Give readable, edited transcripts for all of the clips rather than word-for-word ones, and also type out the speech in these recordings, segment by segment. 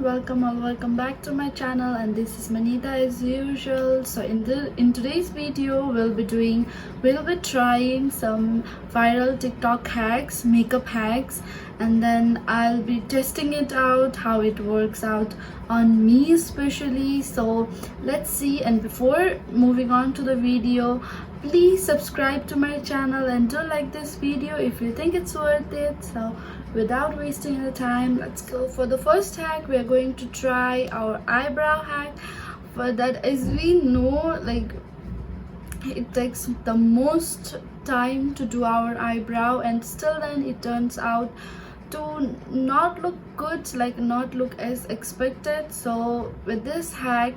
welcome back to my channel, and this is Manita as usual. So in today's video we'll be trying some viral TikTok hacks, makeup hacks, and then I'll be testing it out how it works out on me especially. So let's see, and before moving on to the video, please subscribe to my channel and do like this video if you think it's worth it. So without wasting any time, let's go for the first hack. We are going to try our eyebrow hack. For that, as we know, like, it takes the most time to do our eyebrow, and still then it turns out to not look good, like not look as expected. So with this hack,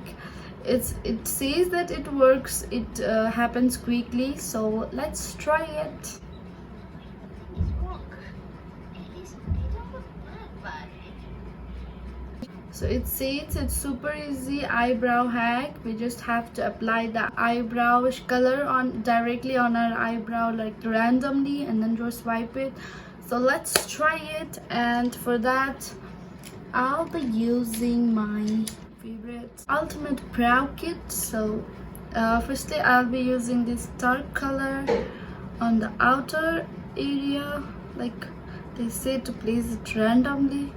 it says that it works, it happens quickly. So let's try it. So it says it's super easy eyebrow hack. We just have to apply the eyebrow color on directly on our eyebrow, like randomly, and then just wipe it. So let's try it, and for that I'll be using my favorite ultimate brow kit. So firstly I'll be using this dark color on the outer area, like they say to place it randomly.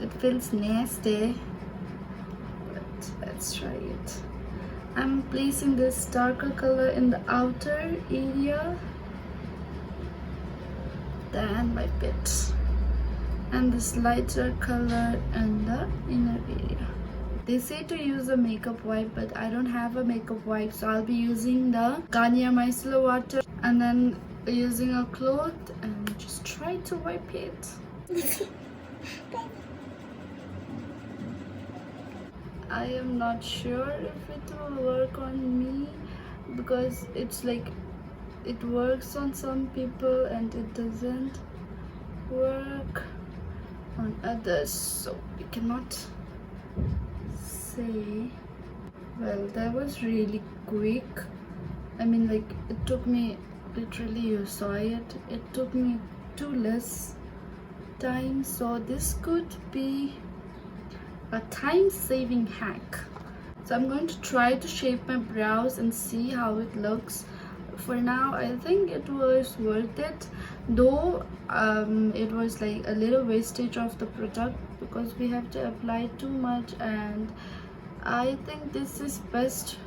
It feels nasty, but let's try it. I'm placing this darker color in the outer area, then wipe it, and this lighter color in the inner area. They say to use a makeup wipe, but I don't have a makeup wipe, so I'll be using the Garnier micellar water and then using a cloth and just try to wipe it. I am not sure if it will work on me, because it's like it works on some people and it doesn't work on others, so we cannot say. Well, that was really quick. I mean, like, it took me literally, you saw it, it took me too less time, so this could be a time-saving hack. So I'm going to try to shape my brows and see how it looks. For now, I think it was worth it, though it was like a little wastage of the product because we have to apply too much, and I think this is best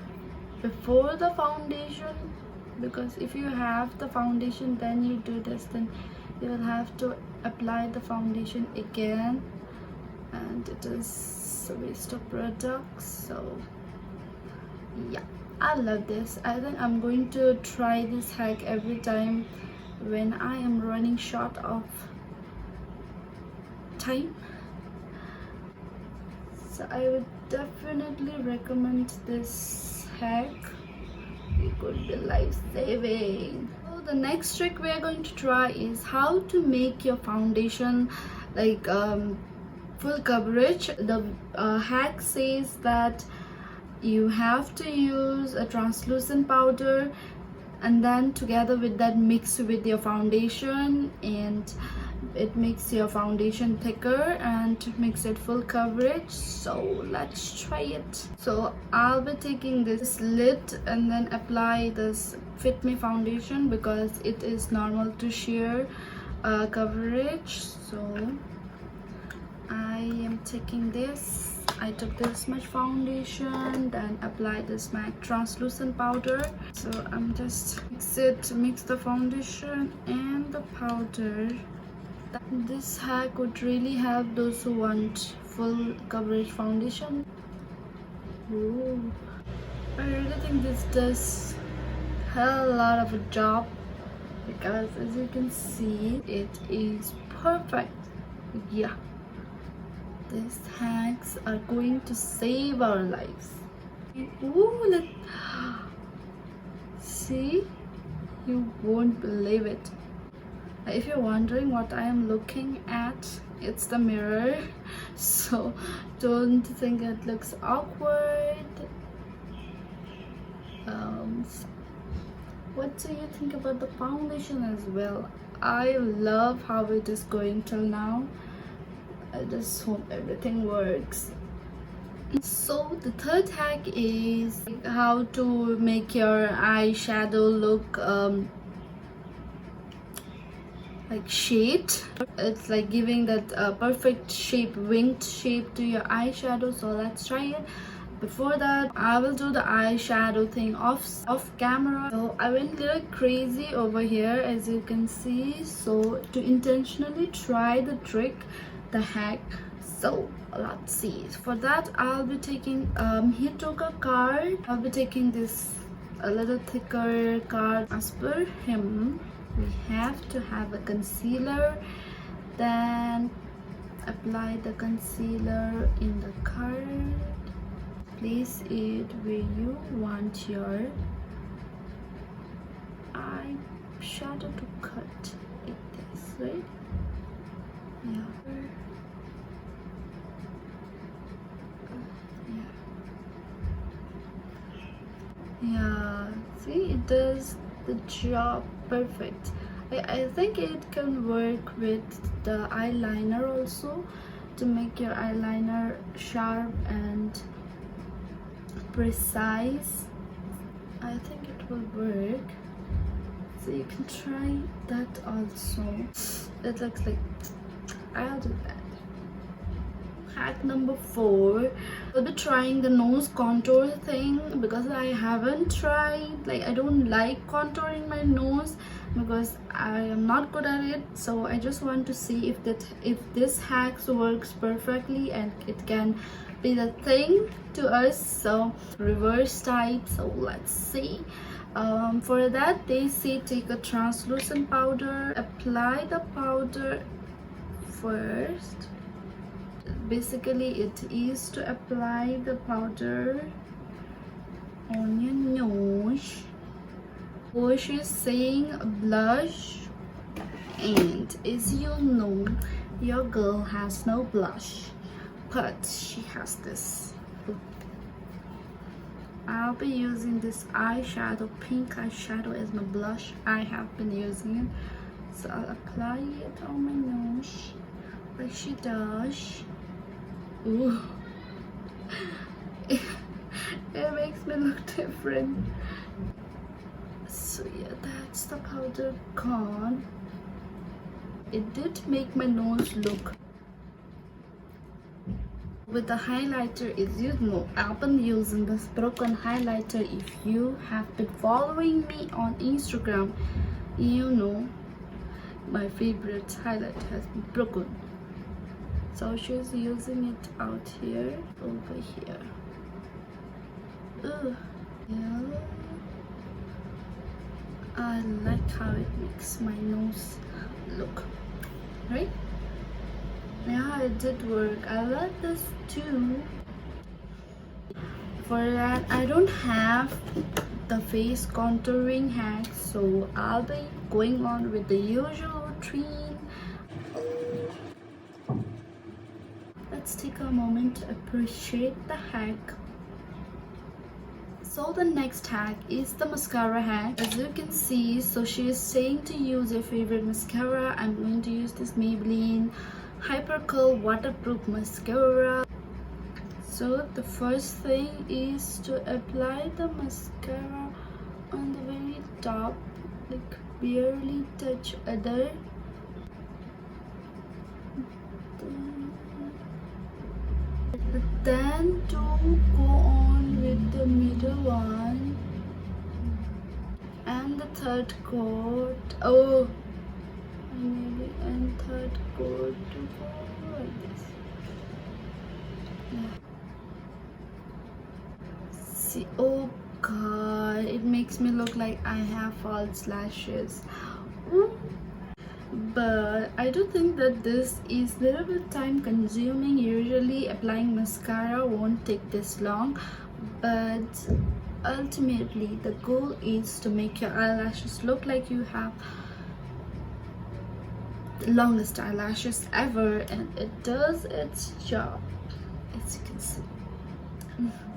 before the foundation, because if you have the foundation then you do this, then you will have to apply the foundation again, and it is a waste of products. So yeah, I love this. I think I'm going to try this hack every time when I am running short of time. So I would definitely recommend this hack. It could be life-saving. So the next trick we are going to try is how to make your foundation like full coverage. The hack says that you have to use a translucent powder, and then together with that mix with your foundation, and it makes your foundation thicker and makes it full coverage. So let's try it. So I'll be taking this lid and then apply this Fit Me foundation because it is normal to sheer coverage. So I am taking this. I took this much foundation, then apply this matte translucent powder. So I'm just mix the foundation and the powder. This hack would really help those who want full coverage foundation. Ooh. I really think this does a lot of a job, because as you can see, it is perfect. Yeah, these hacks are going to save our lives. Ooh, see, you won't believe it. If you're wondering what I am looking at, it's the mirror, so don't think it looks awkward. What do you think about the foundation as well? I love how it is going till now. I just hope everything works. So the third hack is how to make your eyeshadow look like shaped. It's like giving that perfect shape, winged shape to your eyeshadow. So let's try it. Before that, I will do the eyeshadow thing off camera. So I went a little crazy over here, as you can see, so to intentionally try the trick, the hack. So let's see. For that, I'll be taking he took a card. I'll be taking this a little thicker card. As per him, we have to have a concealer, then apply the concealer in the card. Place it where you want your eyeshadow to cut, like this, right? Yeah, see, it does the job perfect. I think it can work with the eyeliner also, to make your eyeliner sharp and precise. I think it will work, so you can try that also. It looks like I'll do that. Hack number 4, I'll be trying the nose contour thing, because I haven't tried, like I don't like contouring my nose because I am not good at it. So I just want to see if this hack works perfectly and it can be the thing to us. So reverse type, so let's see. For that, they say take a translucent powder, apply the powder first. Basically, it is to apply the powder on your nose. Bush is saying blush, and as you know, your girl has no blush, but she has this. I'll be using this eyeshadow, pink eyeshadow, as my blush. I have been using it, so I'll apply it on my nose like she does. Ooh. It makes me look different. So yeah, that's the powder gone. It did make my nose look. With the highlighter, as you know, I've been using this broken highlighter. If you have been following me on Instagram, you know my favorite highlighter has been broken. So she's using it out here, over here. Ugh. Yeah. I like how it makes my nose look, right? Yeah, it did work. I like this too. For that, I don't have the face contouring hack, so I'll be going on with the usual routine. Let's take a moment to appreciate the hack. So the next hack is the mascara hack. As you can see, so she is saying to use your favorite mascara. I'm going to use this Maybelline Hyper Curl Waterproof Mascara. So the first thing is to apply the mascara on the very top, like barely touch other. Then to go on with the middle one and the third coat. Oh, maybe and third coat to go like this. Yeah. See, oh god, it makes me look like I have false lashes. Ooh. But I do think that this is a little bit time consuming. Usually applying mascara won't take this long, but ultimately the goal is to make your eyelashes look like you have the longest eyelashes ever, and it does its job, as you can see.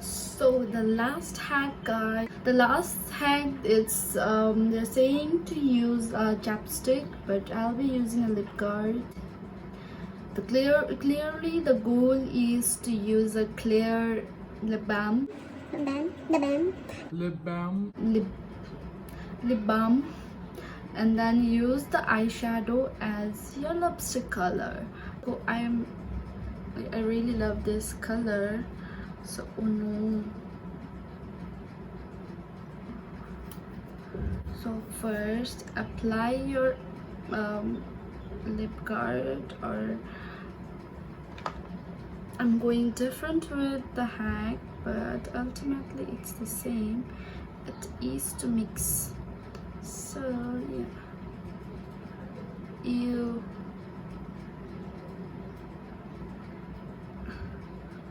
So the last hack, guys, the last hack, it's they're saying to use a chapstick, but I'll be using a lip guard. Clearly the goal is to use a clear lip balm. Lip balm, and then use the eyeshadow as your lipstick color. So I really love this color. So oh no. So first apply your lip guard, or I'm going different with the hack, but ultimately it's the same. It is to mix. So yeah,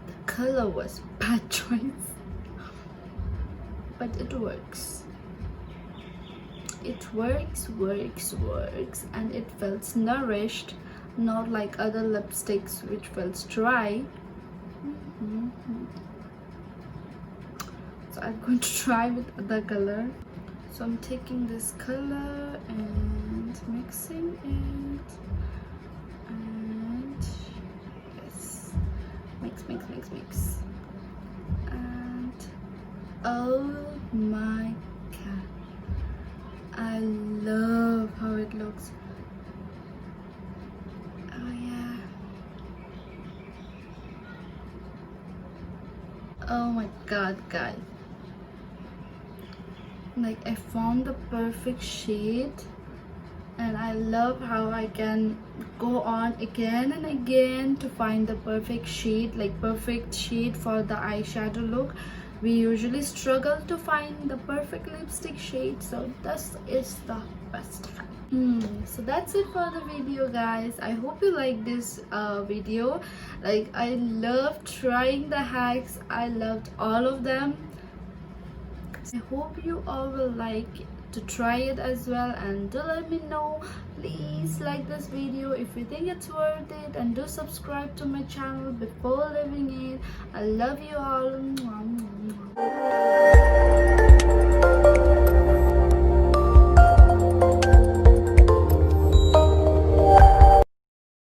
the color was bad choice, but it works. It works, and it feels nourished, not like other lipsticks which feels dry. So I'm going to try with the color. So I'm taking this color and mixing it, and yes, mix, and oh my god, I love how it looks. Oh yeah. Oh my god, guys. Like, I found the perfect shade, and I love how I can go on again and again to find the perfect shade, like perfect shade for the eyeshadow look. We usually struggle to find the perfect lipstick shade, so this is the best time. So that's it for the video, guys. I hope you like this video. Like, I love trying the hacks. I loved all of them. I hope you all will like to try it as well, and do let me know. Please like this video if you think it's worth it, and do subscribe to my channel before leaving it. I love you all.